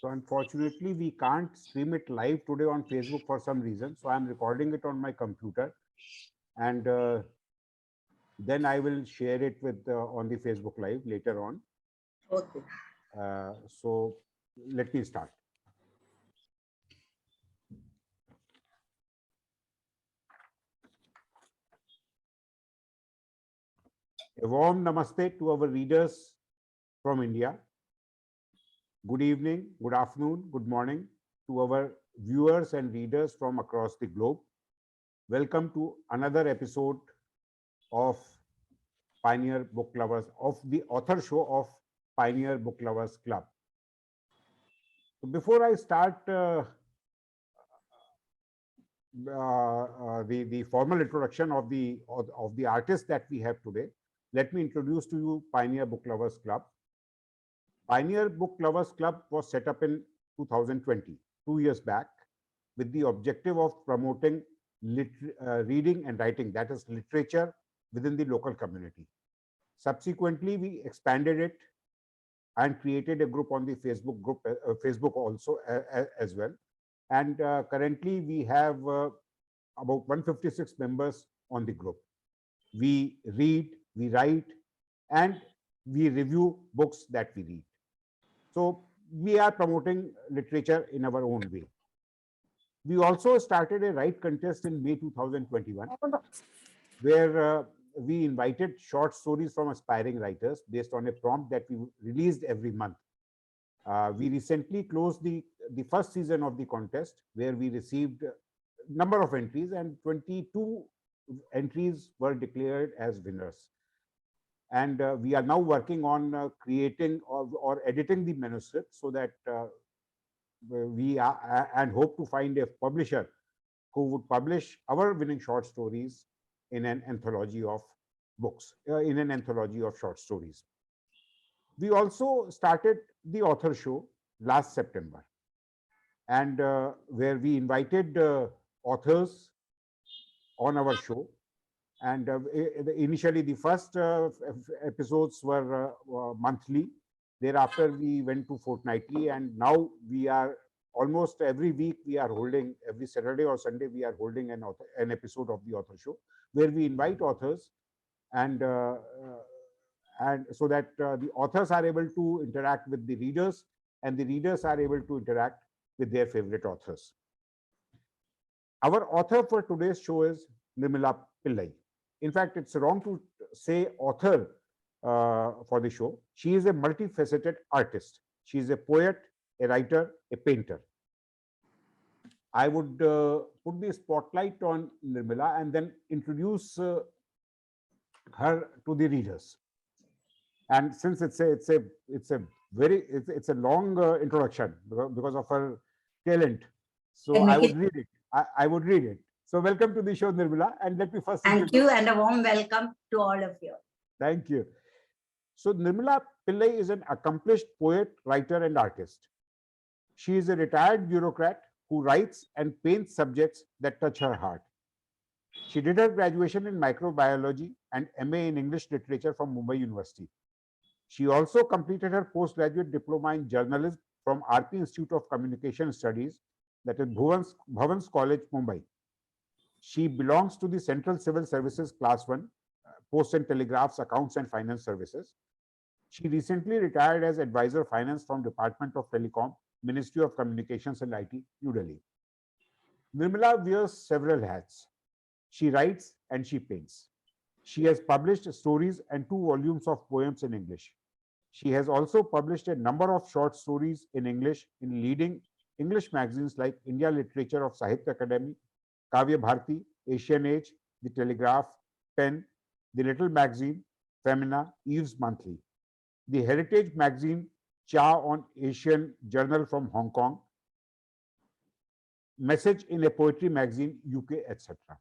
So unfortunately, we can't stream it live today on Facebook for some reason. So I'm recording it on my computer, and then I will share it with on the Facebook Live later on. Okay. So let me start. A warm namaste to our readers from India. Good evening, good afternoon, good morning to our viewers and readers from across the globe. Welcome to another episode of Pioneer Book Lovers, of the author show of Pioneer Book Lovers Club. So before I start the formal introduction of the artist that we have today, let me introduce to you Pioneer Book Lovers Club. Pioneer Book Lovers Club was set up in 2020, 2 years back, with the objective of promoting reading and writing, that is literature, within the local community. Subsequently, we expanded it and created a group on the Facebook also as well. And currently, we have about 156 members on the group. We read, we write, and we review books that we read. So we are promoting literature in our own way. We also started a write contest in May 2021, where we invited short stories from aspiring writers based on a prompt that we released every month. We recently closed the first season of the contest, where we received a number of entries, and 22 entries were declared as winners. And we are now working on creating or editing the manuscript so that we are and hope to find a publisher who would publish our winning short stories in an anthology of books, in an anthology of short stories. We also started the author show last September, and where we invited authors on our show. And initially, the first episodes were monthly. Thereafter, we went to fortnightly, and now we are almost every week. We are holding every Saturday or Sunday. We are holding an episode of the author show, where we invite authors, and so that the authors are able to interact with the readers, and the readers are able to interact with their favorite authors. Our author for today's show is Nirmala Pillai. In fact, it's wrong to say author for the show. She is a multifaceted artist. She is a poet, a writer, a painter. I would put the spotlight on Nirmala and then introduce her to the readers. And since it's a long introduction because of her talent, so I would read it. I would read it. So welcome to the show, Nirmala, and let me first thank you, and a warm welcome to all of you. Thank you. So Nirmala Pillai is an accomplished poet, writer, and artist. She is a retired bureaucrat who writes and paints subjects that touch her heart. She did her graduation in microbiology and MA in English literature from Mumbai University. She also completed her postgraduate diploma in journalism from RP Institute of Communication Studies, that is Bhavans College, Mumbai. She belongs to the Central Civil Services Class 1, Post and Telegraphs, Accounts and Finance Services. She recently retired as Advisor Finance from Department of Telecom, Ministry of Communications and IT, New Delhi. Nirmala wears several hats. She writes and she paints. She has published stories and 2 volumes of poems in English. She has also published a number of short stories in English in leading English magazines like India Literature of Sahitya Academy, Kavya Bharati, Asian Age, The Telegraph, Pen, The Little Magazine, Femina, Eve's Monthly, the Heritage Magazine, Cha on Asian Journal from Hong Kong, Message in a Poetry Magazine, UK, etc.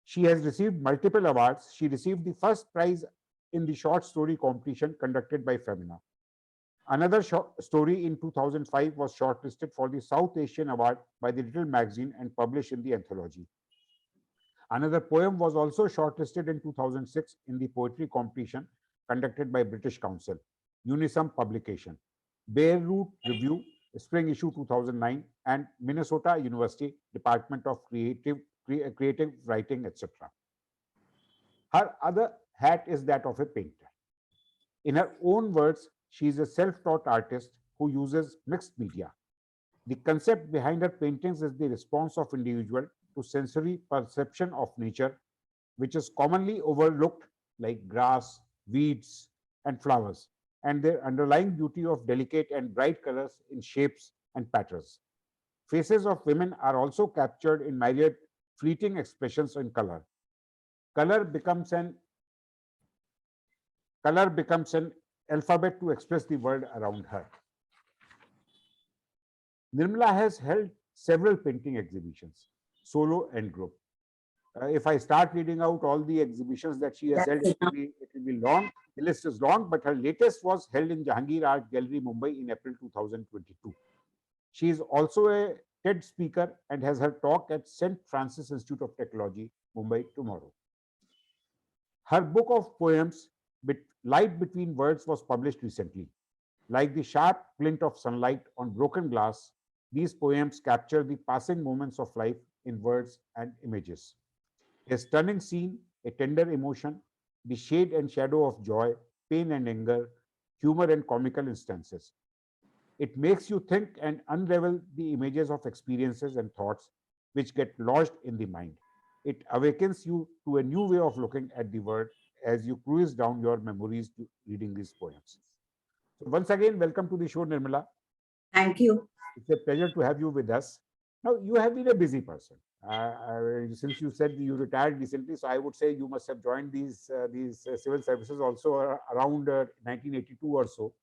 She has received multiple awards. She received the first prize in the short story competition conducted by Femina. Another short story in 2005 was shortlisted for the South Asian Award by the Little Magazine and published in the anthology. Another poem was also shortlisted in 2006 in the poetry competition conducted by British Council, Unisum Publication. Beirut Review, Spring Issue 2009, and Minnesota University Department of Creative Writing, etc. Her other hat is that of a painter. In her own words, she is a self-taught artist who uses mixed media. The concept behind her paintings is the response of individual to sensory perception of nature, which is commonly overlooked, like grass, weeds, and flowers, and their underlying beauty of delicate and bright colors in shapes and patterns. Faces of women are also captured in myriad fleeting expressions in color. Color becomes an Color becomes an alphabet to express the world around her. Nirmala has held several painting exhibitions, solo and group. If I start reading out all the exhibitions that she has held, it will be long. The list is long, but her latest was held in Jahangir Art Gallery, Mumbai in April 2022. She is also a TED speaker and has her talk at St. Francis Institute of Technology, Mumbai tomorrow. Her book of poems, Light Between Words, was published recently. Like the sharp glint of sunlight on broken glass, these poems capture the passing moments of life in words and images. A stunning scene, a tender emotion, the shade and shadow of joy, pain and anger, humor and comical instances. It makes you think and unravel the images of experiences and thoughts which get lodged in the mind. It awakens you to a new way of looking at the world as you cruise down your memories to reading these poems. So once again, welcome to the show, Nirmala. Thank you. It's a pleasure to have you with us. Now, you have been a busy person. Since you said you retired recently, so I would say you must have joined these civil services also around 1982 or so.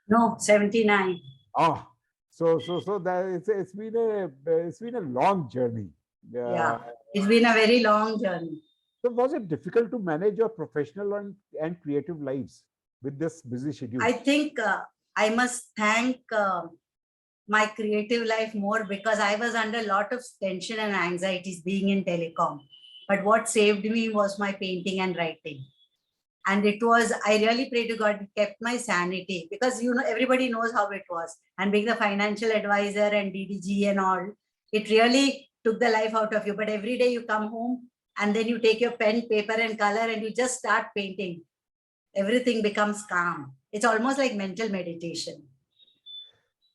No, 79. Oh, so that it's been a long journey. Yeah, it's been a very long journey. So was it difficult to manage your professional and creative lives with this busy schedule? I think I must thank my creative life more because I was under a lot of tension and anxieties being in telecom. But what saved me was my painting and writing. And it was, I really pray to God, it kept my sanity because, you know, everybody knows how it was. And being the financial advisor and DDG and all, it really took the life out of you. But every day you come home and then you take your pen, paper and color and you just start painting. Everything becomes calm. It's almost like mental meditation.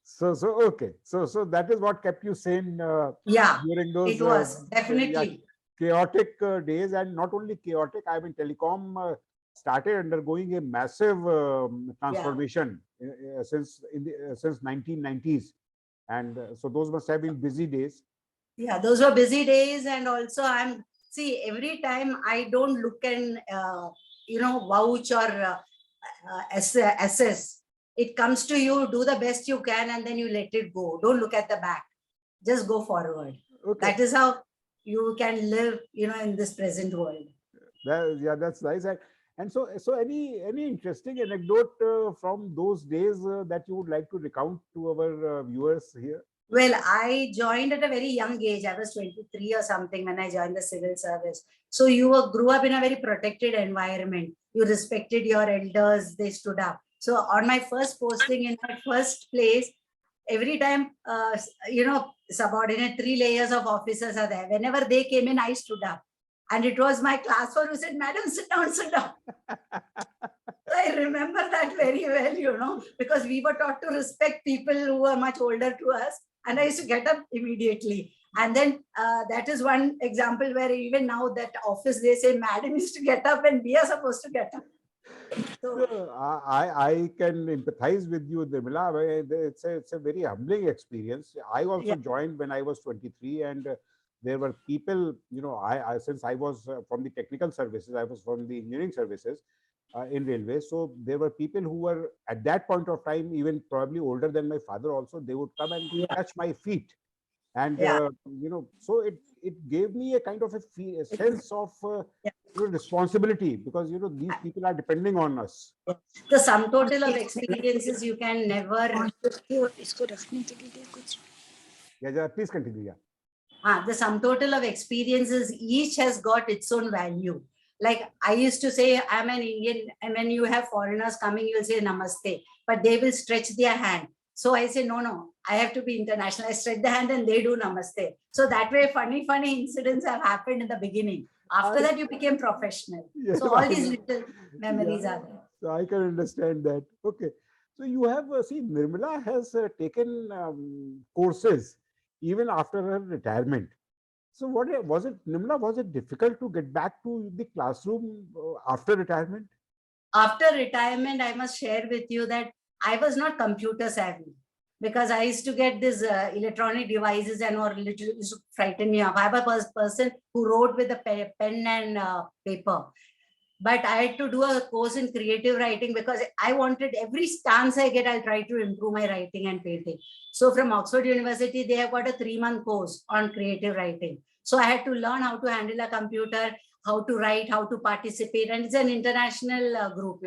So okay. So that is what kept you sane during those it was definitely chaotic days, and not only chaotic. I mean, telecom started undergoing a massive transformation since 1990s, and so those must have been busy days. Yeah, those were busy days, and also every time I don't look and vouch or assess. It comes to you, do the best you can, and then you let it go. Don't look at the back. Just go forward. Okay. That is how you can live, in this present world. That's nice. And so any interesting anecdote from those days that you would like to recount to our viewers here? Well, I joined at a very young age. I was 23 or something when I joined the civil service. So you grew up in a very protected environment. You respected your elders. They stood up. So on my first posting in my first place, every time, subordinate 3 layers of officers are there. Whenever they came in, I stood up. And it was my class who said, "Madam, sit down, sit down." I remember that very well, because we were taught to respect people who were much older to us. And I used to get up immediately. And then that is one example where even now that office, they say, "Madam is to get up," and we are supposed to get up. So I can empathize with you, Nirmala. It's a very humbling experience. I also joined when I was 23, and there were people, I since I was from the technical services, I was from the engineering services in railways. So there were people who were at that point of time even probably older than my father. Also, they would come and touch my feet, and so it gave me a kind of a sense of responsibility, because these people are depending on us. The sum total of experiences you can never. Please continue. The sum total of experiences, each has got its own value. Like I used to say, I'm an Indian, and when you have foreigners coming, you'll say namaste, but they will stretch their hand. So I say, no, I have to be international. I stretch the hand and they do namaste. So that way, funny incidents have happened in the beginning. After that, you became professional. Yes, So all I these know. little memories Yeah, are there. so I can understand that. Okay. So you have seen Nirmala has taken courses even after her retirement. So was it, Nirmala, was it difficult to get back to the classroom after retirement? After retirement, I must share with you that I was not computer savvy because I used to get these electronic devices and or little used to frighten me off. I was a person who wrote with a pen and paper. But I had to do a course in creative writing because I wanted every chance I get, I'll try to improve my writing and painting. So from Oxford University, they have got a 3-month course on creative writing. So I had to learn how to handle a computer, how to write, how to participate. And it's an international group,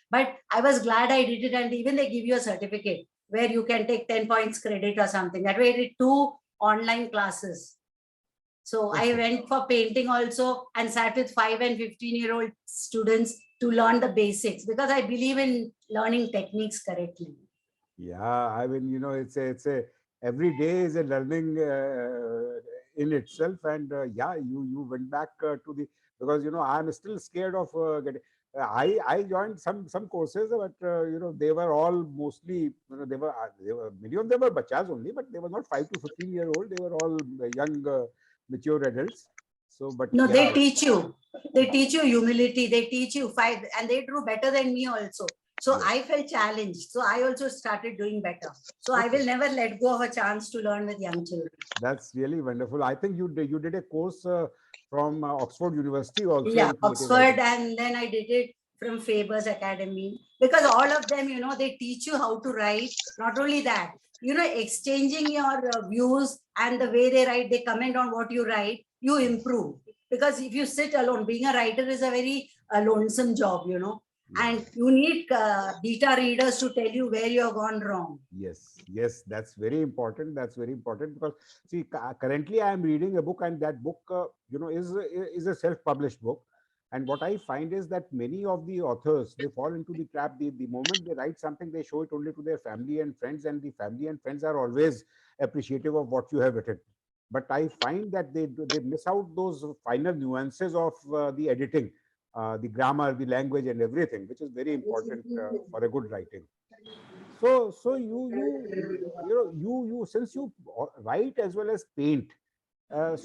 But I was glad I did it. And even they give you a certificate where you can take 10 points credit or something. That way I did 2 online classes. So I Okay. went for painting also and sat with 5 and 15-year-old students to learn the basics because I believe in learning techniques correctly. Yeah, I mean, it's a every day is a learning in itself, and yeah, you went back to the, because I'm still scared of getting. I joined some courses, but they were all mostly, they were many of them were bachas only, but they were not 5 to 15-year-old. They were all young, mature adults. So, but No, yeah, they teach you. They teach you humility. They teach you fight, and they do better than me also. So yes, I felt challenged. So I also started doing better. So I okay. will never let go of a chance to learn with young children. That's really wonderful. I think you did a course from Oxford University also Yeah, in creative Oxford, writing. and then I did it from Faber's Academy because all of them, they teach you how to write. Not only that, exchanging your views and the way they write, they comment on what you write, you Yes. improve. Because if you sit alone, being a writer is a very lonesome job, Yeah. and you need beta readers to tell you where you have gone wrong. Yes. Yes. That's very important. That's very important because see, currently I am reading a book, and that book, is a self-published book. And what I find is that many of the authors, they fall into the trap. The moment they write something, they show it only to their family and friends, and the family and friends are always appreciative of what you have written. But I find that they miss out those finer nuances of the editing, the grammar, the language, and everything, which is very important for a good writing. So you since you write as well as paint,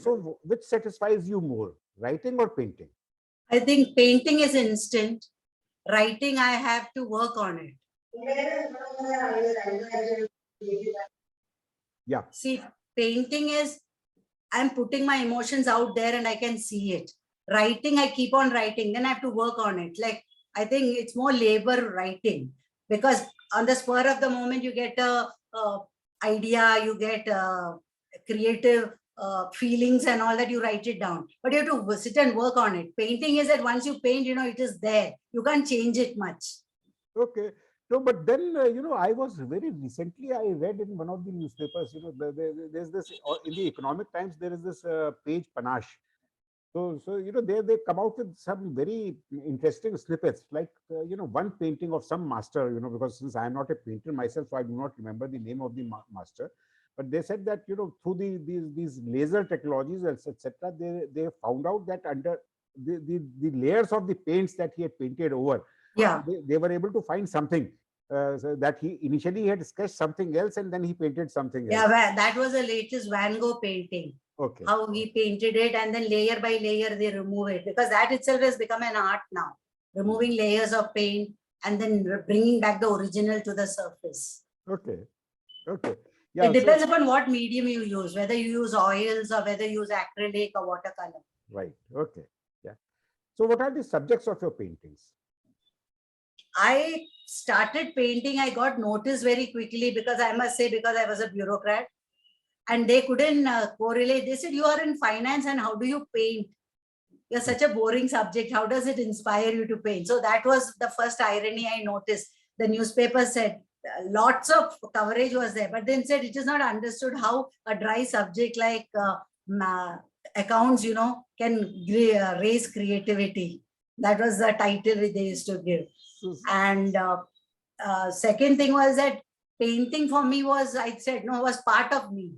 so which satisfies you more, writing or painting? I think painting is instant. Writing, I have to work on it. Yeah. See, painting is I'm putting my emotions out there and I can see it. Writing, I keep on writing, then I have to work on it. Like, I think it's more labor writing because on the spur of the moment, you get a idea, you get creative feelings and all that, you write it down. But you have to sit and work on it. Painting is that once you paint, it is there. You can't change it much. Okay. No, but then I was very recently, I read in one of the newspapers, there's this in the Economic Times, there is this page panache. So they come out with some very interesting snippets, like one painting of some master, because since I am not a painter myself, so I do not remember the name of the master. But they said that through these laser technologies, etc., they found out that under the layers of the paints that he had painted over, Yeah. they were able to find something, so that he initially had sketched something else and then he painted something Yeah, else. that was the latest Van Gogh painting. Okay. How he painted it, and then layer by layer they remove it because that itself has become an art now. Removing layers of paint and then bringing back the original to the surface. Okay. Okay. It Yeah. So depends upon what medium you use, whether you use oils or whether you use acrylic or watercolor. right. Okay. Yeah. So what are the subjects of your paintings? I started painting, I got noticed very quickly because I must say, because I was a bureaucrat and they couldn't correlate. They said, you are in finance and how do you paint? You're such a boring subject. How does it inspire you to paint? So that was the first irony I noticed. The newspaper said lots of coverage was there, but then said it is not understood how a dry subject like accounts, can raise creativity. That was the title which they used to give. So, And second thing was that painting for me was, I said, no, was part of me.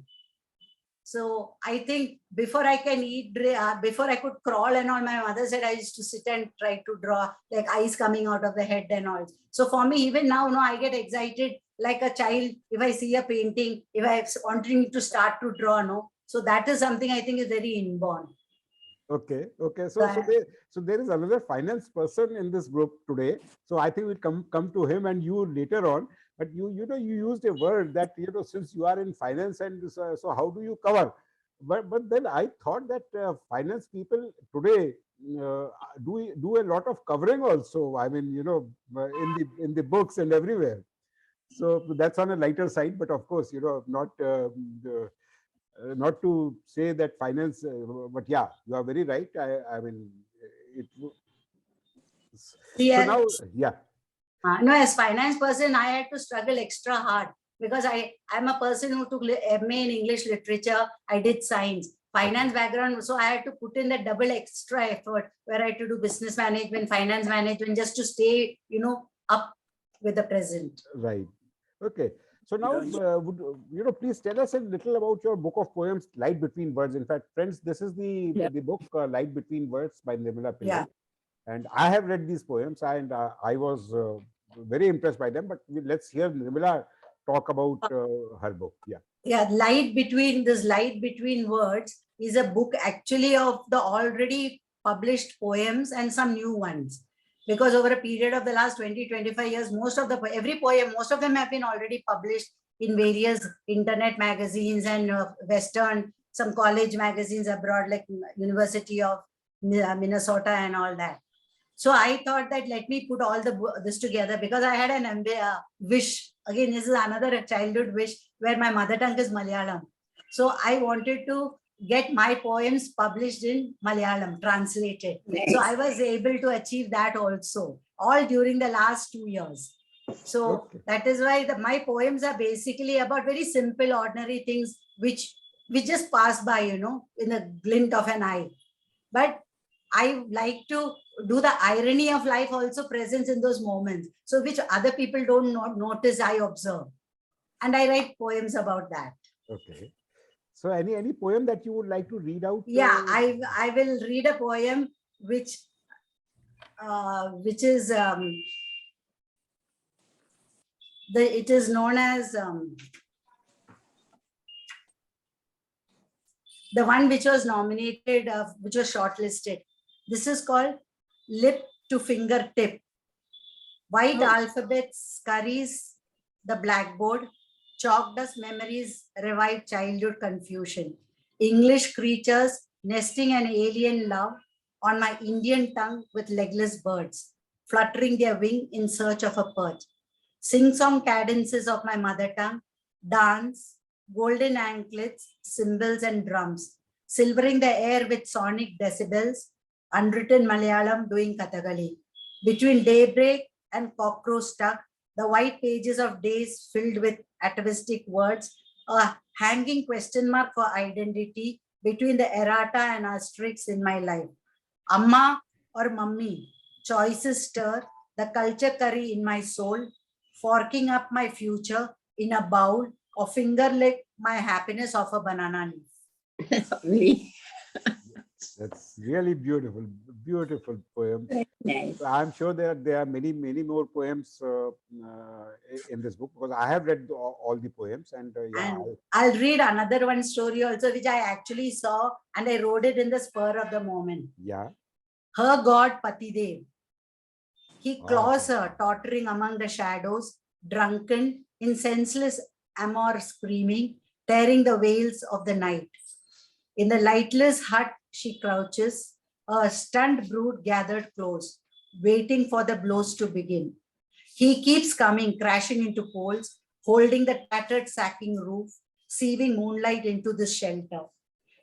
So I think before I can eat, before I could crawl and all, my mother said I used to sit and try to draw like eyes coming out of the head and all. So for me, even now, no, I get excited like a child if I see a painting, if I'm wanting to start to draw, no. So that is something I think is very inborn. Okay, okay. So there is another finance person in this group today. So I think we'll come to him and you later on. But you used a word that since you are in finance and so how do you cover? But then I thought that finance people today uh, do a lot of covering also. I mean, in the books and everywhere. So that's on a lighter side, but of course, not to say that finance, but yeah, you are very right. I mean, it. So now, Yes. yeah. No, as finance person, I had to struggle extra hard because I'm a person who took MA in English literature. I did science, finance background. So I had to put in that double extra effort where I had to do business management, finance management, just to stay, up with the present. Right. Okay. So now, would please tell us a little about your book of poems, Light Between Words. In fact, friends, this is the book Light Between Words by Nirmala Pillai. Yeah. And I have read these poems and I was very impressed by them. But let's hear Nirmala talk about her book. Yeah. Yeah, Light Between Words is a book actually of the already published poems and some new ones. Because over a period of the last 20-25 years, most of them have been already published in various internet magazines and Western, some college magazines abroad, like University of Minnesota and all that. So I thought that let me put all this together because I had an wish. Again, this is another childhood wish where my mother tongue is Malayalam. So I wanted to get my poems published in Malayalam, translated. Nice. So I was able to achieve that also, all during the last 2 years. So that is why my poems are basically about very simple, ordinary things which just pass by, in a glint of an eye. But I like to do the irony of life also present in those moments. So which other people don't notice, I observe. And I write poems about that. Okay. So any poem that you would like to read out? Yeah, I will read a poem which is it is known as the one which was nominated, which was shortlisted. This is called Lip to Fingertip. White alphabets scurries the blackboard. Chalk dust memories revive childhood confusion. English creatures nesting an alien love on my Indian tongue with legless birds, fluttering their wing in search of a perch. Sing-song cadences of my mother tongue, dance, golden anklets, cymbals and drums, silvering the air with sonic decibels, unwritten Malayalam doing Kathakali. Between daybreak and cockroach tuck, the white pages of days filled with atavistic words, a hanging question mark for identity between the errata and asterisks in my life. Amma or mummy, choices stir the culture curry in my soul, forking up my future in a bowl or finger lick my happiness of a banana leaf. That's really beautiful, beautiful poem. Nice. I'm sure there are many more poems in this book because I have read all the poems and I'll read another one story also which I actually saw and I wrote it in the spur of the moment. Yeah. Her god Patidev. He claws her, tottering among the shadows, drunken in senseless amour screaming, tearing the veils of the night. In the lightless hut she crouches, a stunned brood gathered close, waiting for the blows to begin. He keeps coming, crashing into poles, holding the tattered sacking roof, sieving moonlight into the shelter.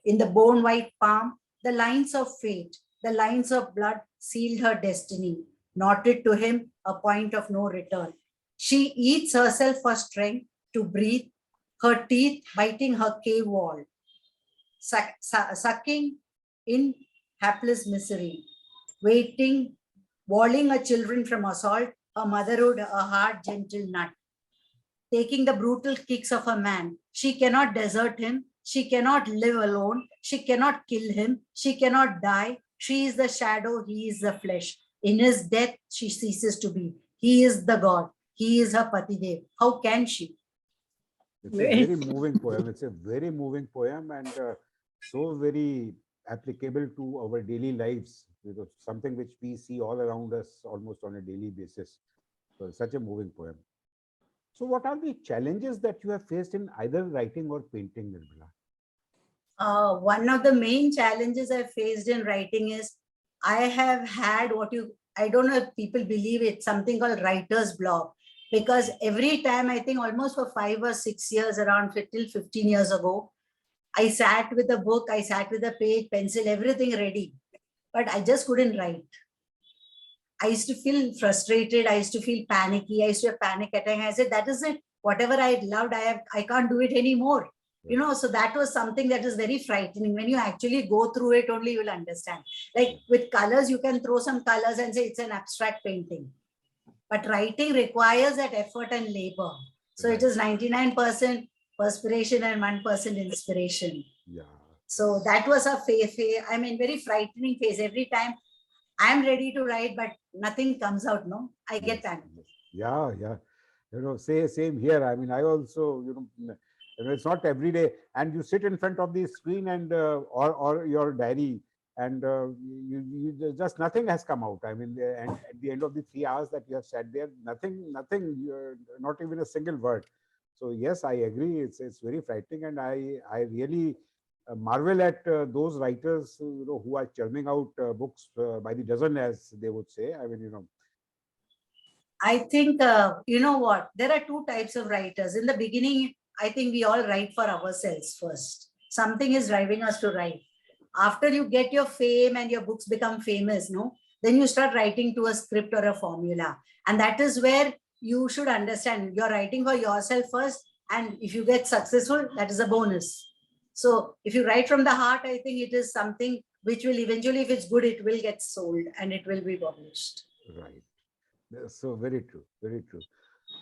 In the bone-white palm, the lines of fate, the lines of blood sealed her destiny, knotted to him a point of no return. She eats herself for strength to breathe, her teeth biting her cave wall, sucking in hapless misery, waiting, walling her children from assault, her motherhood a hard, gentle nut. taking the brutal kicks of a man. She cannot desert him. She cannot live alone. She cannot kill him. She cannot die. She is the shadow. He is the flesh. In his death, she ceases to be. He is the God. He is her Patidev. How can she? It's a very moving poem. It's a very moving poem, and so very applicable to our daily lives. Something which we see all around us almost on a daily basis. So it's such a moving poem. So what are the challenges that you have faced in either writing or painting, Nirmala? One of the main challenges I faced in writing is I have had I don't know if people believe it, something called writer's block. Because every time, I think almost for 5 or 6 years, around till 15 years ago, I sat with a book, I sat with a page, pencil, everything ready. But I just couldn't write. I used to feel frustrated. I used to feel panicky. I used to have panic attack. I said, that is it. Whatever I loved, I can't do it anymore. So that was something that is very frightening. When you actually go through it, only you will understand. Like with colors, you can throw some colors and say it's an abstract painting. But writing requires that effort and labor. So it is 99% perspiration and 1% inspiration. Yeah. So that was a phase. I mean, very frightening phase. Every time I'm ready to write, but nothing comes out. No, I get panic. Yeah. Same here. I mean, I also, it's not every day, and you sit in front of the screen and or your diary, and just nothing has come out. I mean, and at the end of the 3 hours that you have sat there, nothing, not even a single word. So yes, I agree. It's very frightening, and I really marvel at those writers who are churning out books by the dozen, as they would say. I mean, I think you know what? There are two types of writers. In the beginning, I think we all write for ourselves first. Something is driving us to write. After you get your fame and your books become famous, then you start writing to a script or a formula. And that is where you should understand you're writing for yourself first. And if you get successful, that is a bonus. So if you write from the heart, I think it is something which will eventually, if it's good, it will get sold and it will be published. Right. So very true. Very true.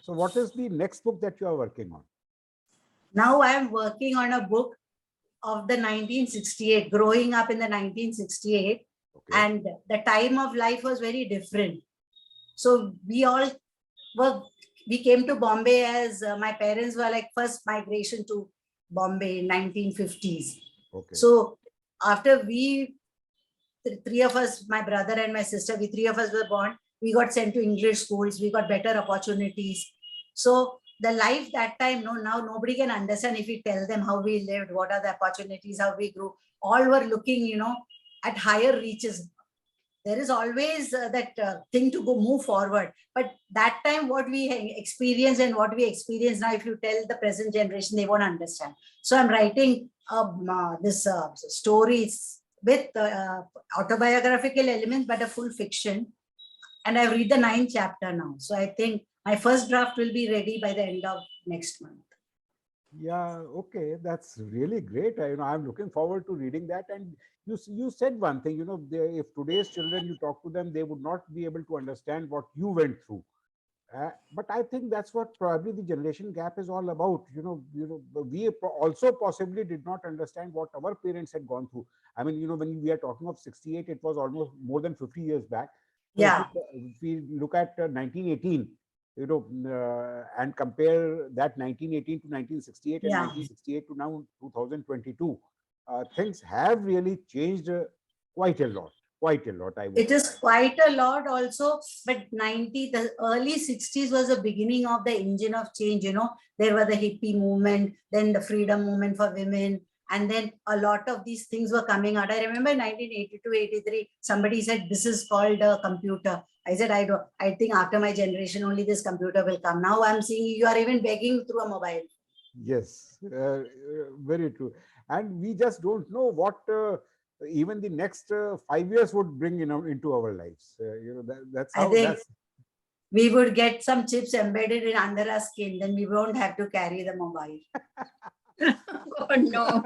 So what is the next book that you are working on? Now I am working on a book of the 1968, growing up in the 1968. Okay. And the time of life was very different. So we came to Bombay as my parents were like first migration to Bombay in 1950s. Okay. So after three of us, my brother and my sister, we three of us were born, we got sent to English schools, we got better opportunities. So the life that time, now nobody can understand if we tell them how we lived, what are the opportunities, how we grew. All were looking, at higher reaches. There is always that thing to move forward. But that time, what we experienced and what we experience now, if you tell the present generation, they won't understand. So I'm writing this stories with autobiographical elements, but a full fiction. And I've read the 9th chapter now. So I think my first draft will be ready by the end of next month. Yeah, okay, that's really great. I'm looking forward to reading that. And you said one thing, if today's children, you talk to them, they would not be able to understand what you went through. But I think that's what probably the generation gap is all about. We also possibly did not understand what our parents had gone through. I mean, when we are talking of 68, it was almost more than 50 years back. So yeah. If we look at 1918, and compare that 1918 to 1968 and 1968 to now 2022, things have really changed quite a lot. I would say. It is quite a lot also, but the early 60s was the beginning of the engine of change. There were the hippie movement, then the freedom movement for women, and then a lot of these things were coming out. I remember 1982, 83, somebody said, this is called a computer. I said, I think after my generation, only this computer will come. Now I'm seeing you are even begging through a mobile. Yes, very true. And we just don't know what even the next 5 years would bring into our lives. That's how. We would get some chips embedded in under our skin, then we won't have to carry the mobile. Oh no.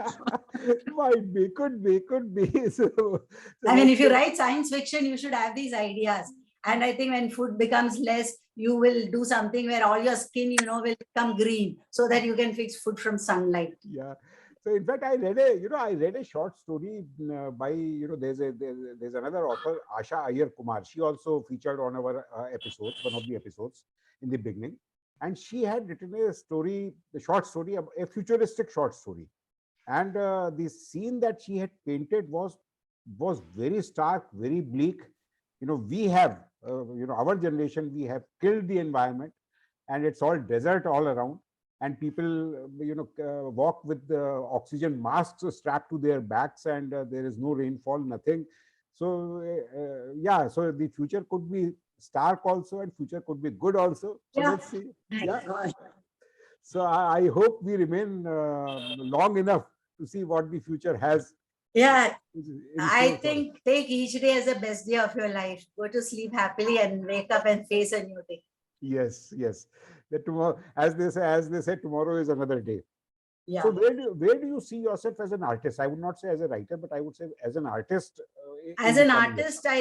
Might be, could be. So I mean, if you write science fiction, you should have these ideas. And I think when food becomes less, you will do something where all your skin, will become green so that you can fix food from sunlight. Yeah. So in fact, I read a short story by, there's another author, Asha Iyer Kumar. She also featured on our episodes, one of the episodes in the beginning. And she had written a short story, a futuristic short story. And the scene that she had painted was very stark, very bleak. We have, our generation, we have killed the environment, and it's all desert all around, and people walk with the oxygen masks strapped to their backs, and there is no rainfall, nothing. So yeah, so the future could be stark also, and future could be good also. So Yeah. let's see. My Yeah. God. So I hope we remain long enough to see what the future has Yeah, in I store for us. think take each day as the best day of your life. Go to sleep happily and wake up and face a new day. Yes, yes. That tomorrow, as they say, tomorrow is another day. Yeah. So where do you see yourself as an artist? I would not say as a writer, but I would say as an artist. As an artist, I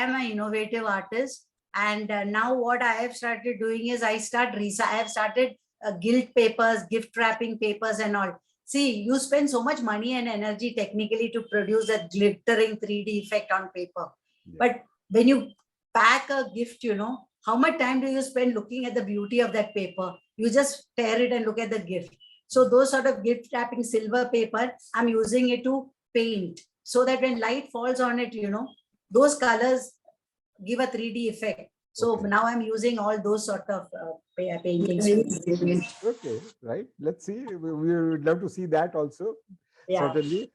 am an innovative artist. And now what I have started doing is I have started gilt papers, gift wrapping papers and all. See, you spend so much money and energy technically to produce a glittering 3D effect on paper. Yeah. But when you pack a gift, how much time do you spend looking at the beauty of that paper? You just tear it and look at the gift. So those sort of gift wrapping silver paper, I'm using it to paint, so that when light falls on it, those colors give a 3D effect. So Okay. now I'm using all those sort of paintings. Okay, right. Let's see. We would love to see that also. Yeah. Certainly.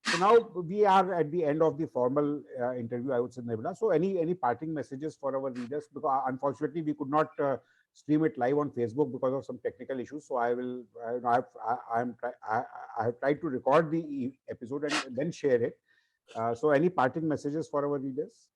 So now we are at the end of the formal interview, I would say, Nirmala. So any parting messages for our readers? Because unfortunately we could not stream it live on Facebook because of some technical issues. So I will, I have tried to record the episode and then share it. So any parting messages for our readers?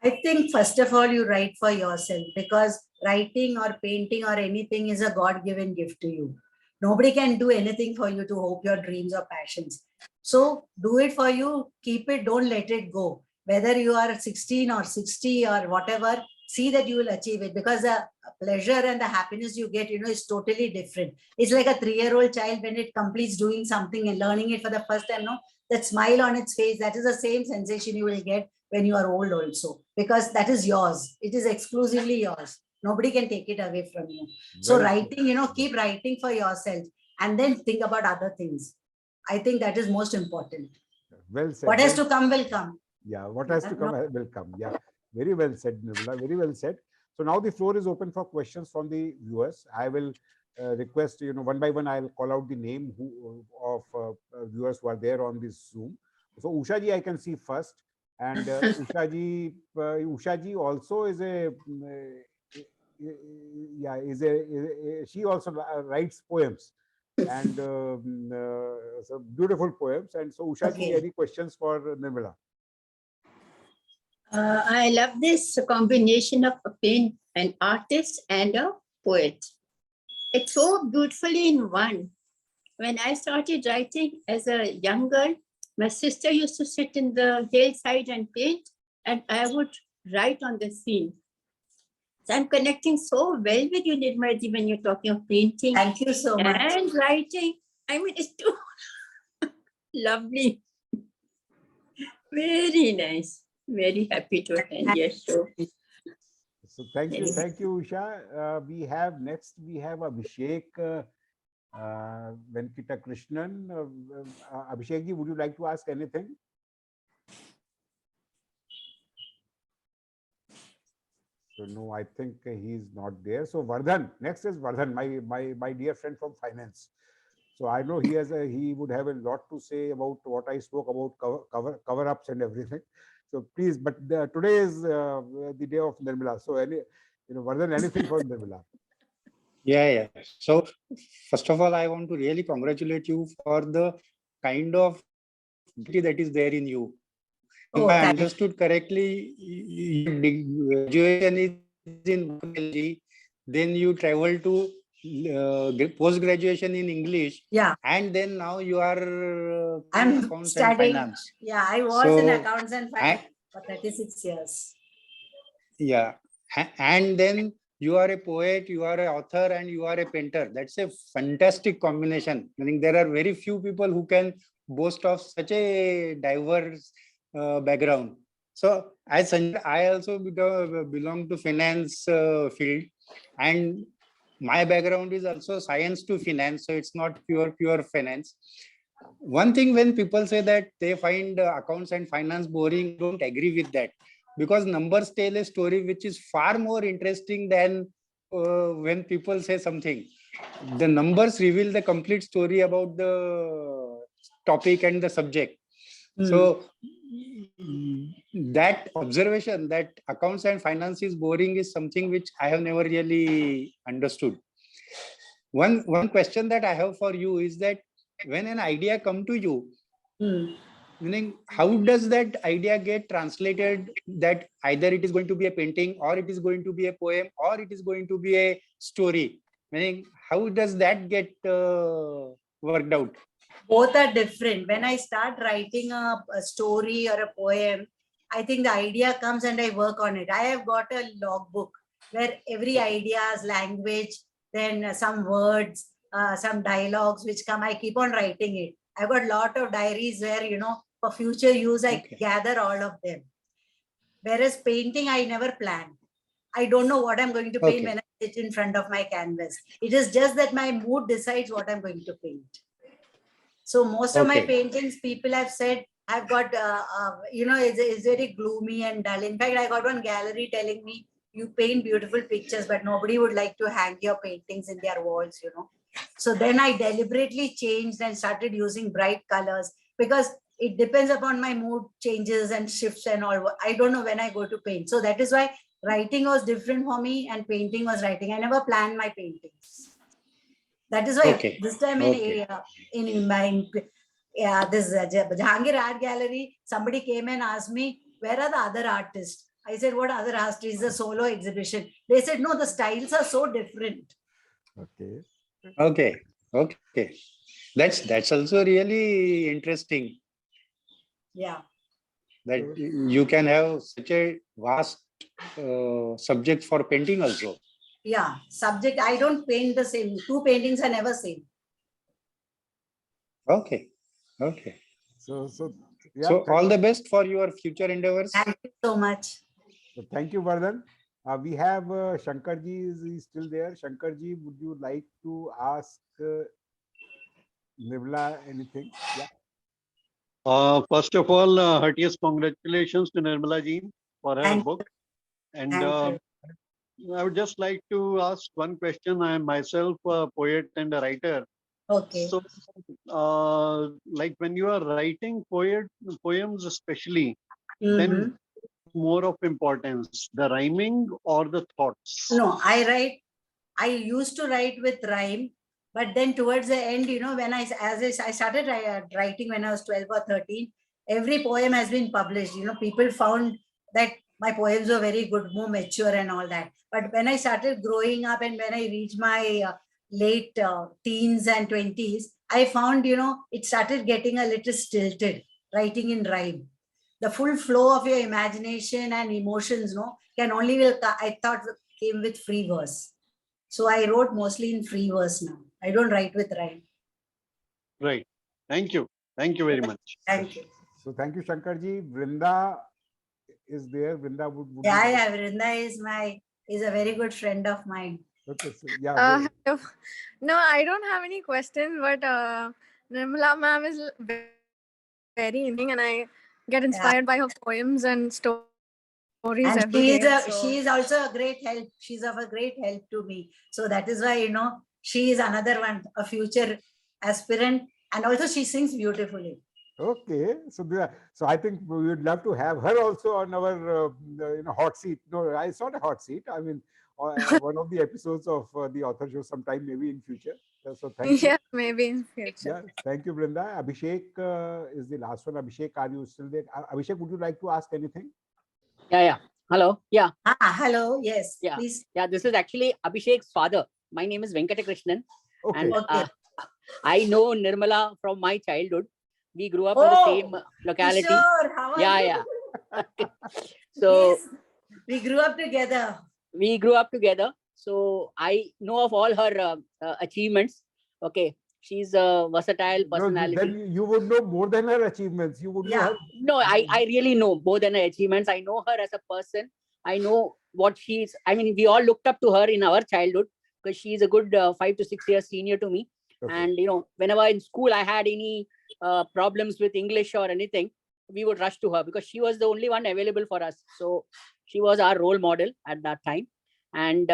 I think first of all, you write for yourself, because writing or painting or anything is a God-given gift to you. Nobody can do anything for you to hope your dreams or passions. So do it for you, keep it, don't let it go. Whether you are 16 or 60 or whatever, see that you will achieve it, because the pleasure and the happiness you get, is totally different. It's like a 3-year-old child when it completes doing something and learning it for the first time, that smile on its face, that is the same sensation you will get when you are old also, because that is yours. It is exclusively yours. Nobody can take it away from you. So writing, keep writing for yourself and then think about other things. I think that is most important. Well said. What has to come will come. Yeah, what has to come will come. Yeah, very well said, Nirmala. Very well said. So now the floor is open for questions from the viewers. I will request, one by one, I'll call out the name of viewers who are there on this Zoom. So Usha ji, I can see first. And Usha ji also is she also writes poems, and so beautiful poems. And so Usha ji, any questions for Nirmala? I love this combination of an artist and a poet. It's so beautifully in one. When I started writing as a young girl, my sister used to sit in the hillside and paint, and I would write on the scene. So I'm connecting so well with you, Nirmala, when you're talking of painting. Thank you so much. And writing. I mean, it's too lovely. Very nice. Very happy to attend your show. So thank you, Usha. We have Abhishek Venkita Krishnan. Abhishek ji, would you like to ask anything? So no, I think he's not there. So Vardhan, next is Vardhan, my dear friend from finance. So I know he would have a lot to say about what I spoke about cover ups and everything. So please, but today is the day of Nirmala. So Vardhan, anything for Nirmala? Yeah. So first of all, I want to really congratulate you for the kind of beauty that is there in you. If I understood correctly, your graduation is in biology, then you travel to post-graduation in English. Yeah. And then now you are I'm accounts studying. and finance. Yeah, I was in accounts and finance for 36 years. Yeah. And then you are a poet, you are an author, and you are a painter. That's a fantastic combination. I think there are very few people who can boast of such a diverse background. So, as Sanjay, I also belong to finance field, and my background is also science to finance. So it's not pure finance. One thing, when people say that they find accounts and finance boring, I don't agree with that, because numbers tell a story which is far more interesting than when people say something. The numbers reveal the complete story about the topic and the subject. So that observation that accounts and finance is boring is something which I have never really understood. One question that I have for you is that when an idea come to you, meaning how does that idea get translated, that either it is going to be a painting, or it is going to be a poem, or it is going to be a story, meaning how does that get worked out? Both are different. When I start writing a story or a poem, I think the idea comes and I work on it. I have got a logbook where every idea's language, then some words, some dialogues which come, I keep on writing it. I've got a lot of diaries where, for future use, I gather all of them. Whereas painting, I never plan. I don't know what I'm going to paint when I sit in front of my canvas. It is just that my mood decides what I'm going to paint. So most of my paintings, people have said, I've got, it's very gloomy and dull. In fact, I got one gallery telling me, you paint beautiful pictures, but nobody would like to hang your paintings in their walls, So then I deliberately changed and started using bright colors, because it depends upon my mood changes and shifts and all. I don't know when I go to paint. So that is why writing was different for me and painting was writing. I never planned my paintings. That is why this time in my this Jahangir Art Gallery, somebody came and asked me, where are the other artists? I said, what other artists? It's a solo exhibition. They said, no, the styles are so different. Okay. That's also really interesting. Yeah. That you can have such a vast subject for painting also. Yeah, subject. I don't paint the same. Two paintings are never same. Okay. So all the best for your future endeavors. Thank you so much. So thank you, Vardhan. We have Shankarji is still there. Shankarji, would you like to ask Nirmala anything? Yeah. First of all, heartiest congratulations to Nirmala ji for her book. And I would just like to ask one question. I am myself a poet and a writer. Okay. So, like when you are writing poems especially, then more of importance, the rhyming or the thoughts? No, I used to write with rhyme, but then towards the end, when I started writing when I was 12 or 13, every poem has been published. People found that my poems were very good, more mature and all that. But when I started growing up and when I reached my late teens and 20s, I found, it started getting a little stilted, writing in rhyme. The full flow of your imagination and emotions, can only, I thought, came with free verse. So I wrote mostly in free verse now. I don't write with rhyme. Right. Thank you. Thank you very much. Thank you. So thank you, Shankarji. Vrinda is there. Vrinda would yeah. Vrinda is a very good friend of mine. Okay. So yeah. No, I don't have any questions, but Nirmala ma'am is very interesting, and I get inspired by her poems and stories every day. She is also a great help. She's of a great help to me. So that is why, she is another one, a future aspirant. And also she sings beautifully. Okay. So I think we would love to have her also on our hot seat. No, it's not a hot seat. I mean, one of the episodes of the author show sometime maybe in future. So thank you. Yeah, maybe in future. Yeah, thank you, Brinda. Abhishek is the last one. Abhishek, are you still there? Abhishek, would you like to ask anything? Yeah. Hello. Yeah. Hello. Yes. Yeah. Please. Yeah. This is actually Abhishek's father. My name is Venkatakrishnan. Okay. And I know Nirmala from my childhood. We grew up in the same locality. Sure. How are you? So We grew up together. We grew up together. So I know of all her achievements. Okay. She's a versatile No, personality. then you would know more than her achievements. You would know Yeah. her. No, I really know more than her achievements. I know her as a person. I know what she's, I mean, we all looked up to her in our childhood because she's a good 5 to 6 years senior to me. Okay. And, you know, whenever in school I had any problems with English or anything, we would rush to her because she was the only one available for us. So she was our role model at that time. And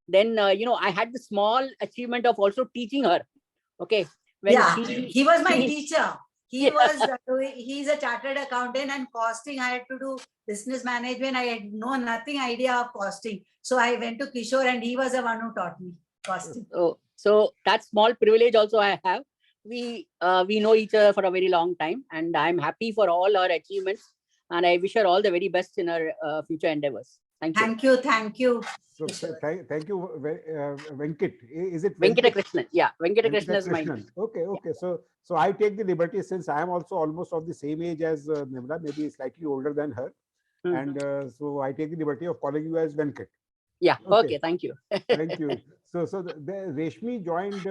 then, you know, I had the small achievement of also teaching her. Okay. When Yeah, he was my teacher. He Yeah. was he's a chartered accountant, and costing I had to do business management. I had nothing idea of costing. So I went to Kishore and he was the one who taught me costing. So that small privilege also I have. We know each other for a very long time, and I'm happy for all her achievements, and I wish her all the very best in her future endeavors. Thank you. Thank you. Thank you. So thank you, Venkit. Is it Venkata Krishnan? Yeah, Venkata Krishnan is mine. Okay, okay. So I take the liberty, since I am also almost of the same age as Nirmala, maybe slightly older than her, and so I take the liberty of calling you as Venkat. Yeah. Okay. Thank you. Thank you. So the Reshmi joined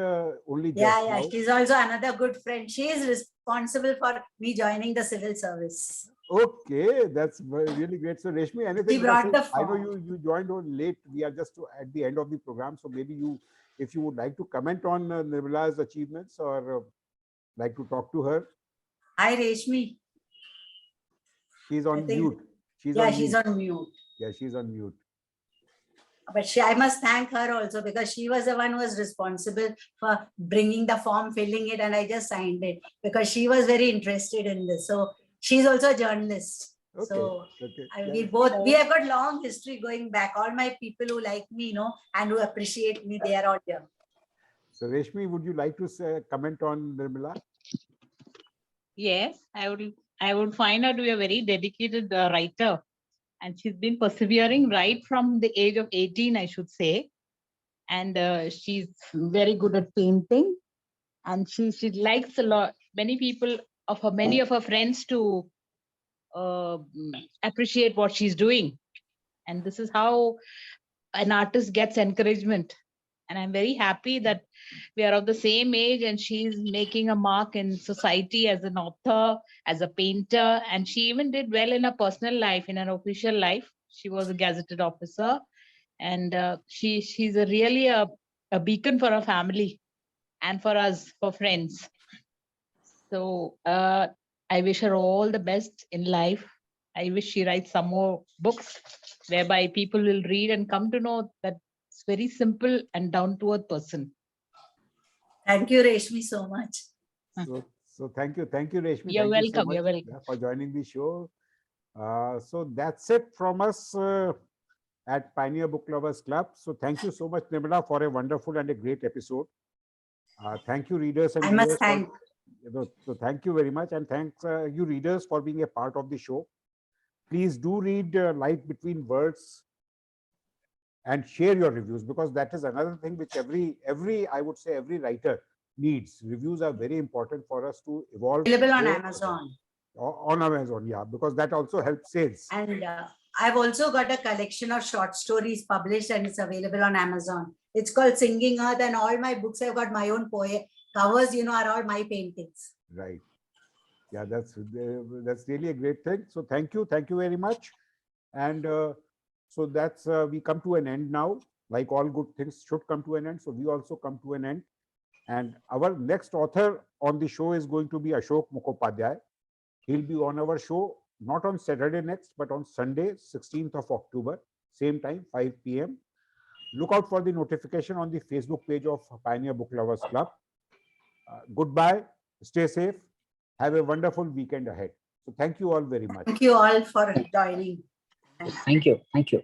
only just Yeah, now. she's also another good friend. She is responsible for me joining the civil service. Okay, that's really great. So Reshmi, anything? She brought the I know form. you joined on late. We are just at the end of the program, so maybe if you would like to comment on Nirmala's achievements or like to talk to her. Hi, Reshmi. She's on mute. She's on mute. Yeah, she's on mute. But I must thank her also, because she was the one who was responsible for bringing the form, filling it, and I just signed it because she was very interested in this. So she's also a journalist. Okay. So Okay. we have got long history going back. All my people who like me, and who appreciate me, they are all here. So Reshmi, would you like to comment on Nirmala? Yes, I would find her to be a very dedicated writer, and she's been persevering right from the age of 18, I should say. And she's very good at painting, and she likes a lot. Many of her friends to appreciate what she's doing, and this is how an artist gets encouragement. And I'm very happy that we are of the same age, and she's making a mark in society as an author, as a painter, and she even did well in her personal life, in her official life. She was a gazetted officer, and she's really a beacon for her family and for us, for friends. So I wish her all the best in life. I wish she writes some more books whereby people will read and come to know that it's very simple and down-to-earth person. Thank you, Reshmi, so much. So thank you, Reshmi. You're welcome. You're welcome for joining the show. So that's it from us at Pioneer Book Lovers Club. So thank you so much, Nirmala, for a wonderful and a great episode. Thank you, readers and I viewers. must thank. So thank you very much, and thanks you readers for being a part of the show. Please do read Light Between Words and share your reviews, because that is another thing which I would say every writer needs. Reviews are very important for us to evolve. Available on Amazon. On Amazon, yeah, because that also helps sales. And I've also got a collection of short stories published, and it's available on Amazon. It's called Singing Earth, and all my books, I've got my own poem covers, are all my paintings. Right. Yeah, that's really a great thing. So thank you very much. And so that's we come to an end now. Like all good things should come to an end, so we also come to an end. And our next author on the show is going to be Ashok Mukhopadhyay. He'll be on our show not on Saturday next, but on Sunday, 16th of October, same time, 5 p.m. Look out for the notification on the Facebook page of Pioneer Book Lovers Club. Goodbye. Stay safe. Have a wonderful weekend ahead. So thank you all very much. Thank you all for joining. Thank you. Thank you.